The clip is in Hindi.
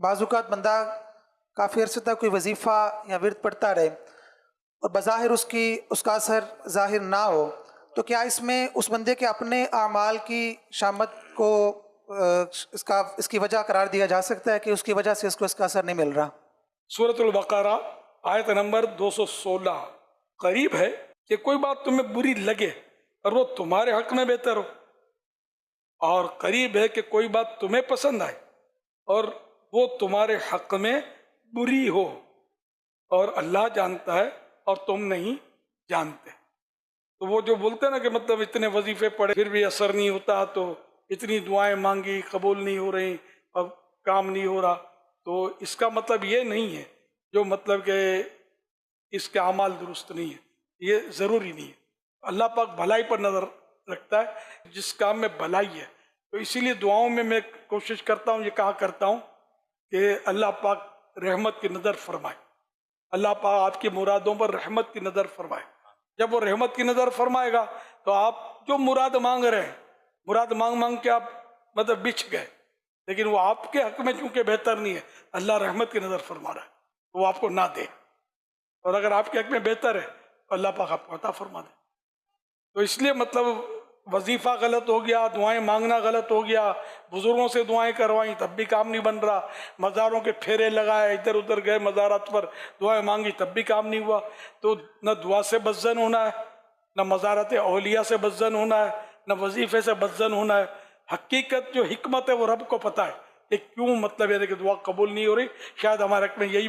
बाज़ुकात बंदा काफ़ी अरसे तक कोई वजीफ़ा या विर्द पढ़ता रहे और बज़ाहिर उसका असर ज़ाहिर ना हो, तो क्या इसमें उस बंदे के अपने आमाल की शामत को इसकी वजह करार दिया जा सकता है कि उसकी वजह से इसको इसका असर नहीं मिल रहा? सूरतुल बकरा आयत नंबर 216 करीब है कि कोई बात तुम्हें बुरी लगे और वो तुम्हारे हक में बेहतर हो, और करीब है कि कोई बात तुम्हें पसंद आए और वो तुम्हारे हक में बुरी हो, और अल्लाह जानता है और तुम नहीं जानते। तो वो जो बोलते हैं ना कि मतलब इतने वजीफे पढ़े फिर भी असर नहीं होता, तो इतनी दुआएं मांगी कबूल नहीं हो रही, अब काम नहीं हो रहा, तो इसका मतलब ये नहीं है जो मतलब कि इसके अमाल दुरुस्त नहीं है, ये ज़रूरी नहीं है। अल्लाह पाक भलाई पर नज़र रखता है, जिस काम में भलाई है। तो इसीलिए दुआओं में मैं कोशिश करता हूँ, ये कहा करता हूँ कि अल्लाह पाक रहमत की नज़र फरमाए, अल्लाह पाक आपकी मुरादों पर रहमत की नज़र फरमाए। जब वो रहमत की नज़र फरमाएगा तो आप जो मुराद मांग रहे हैं, मुराद मांग मांग के आप मतलब बिछ गए, लेकिन वो आपके हक में चूंकि बेहतर नहीं है, अल्लाह रहमत की नज़र फरमा रहा है, तो वो आपको ना दे, और अगर आपके हक में बेहतर है तो अल्लाह पाक आपको अता फरमा दे। तो इसलिए मतलब वजीफ़ा गलत हो गया, दुआएं मांगना गलत हो गया, बुजुर्गों से दुआएं करवाई तब भी काम नहीं बन रहा, मज़ारों के फेरे लगाए, इधर उधर गए मज़ारात पर दुआएं मांगी तब भी काम नहीं हुआ, तो न दुआ से बदजन होना है, न मज़ारत औलिया से बदजन होना है, न वजीफ़े से बदजन होना है। हकीकत जो हिकमत है वो रब को पता है कि क्यों मतलब ये कि दुआ कबूल नहीं हो रही, शायद हमारे हक में यही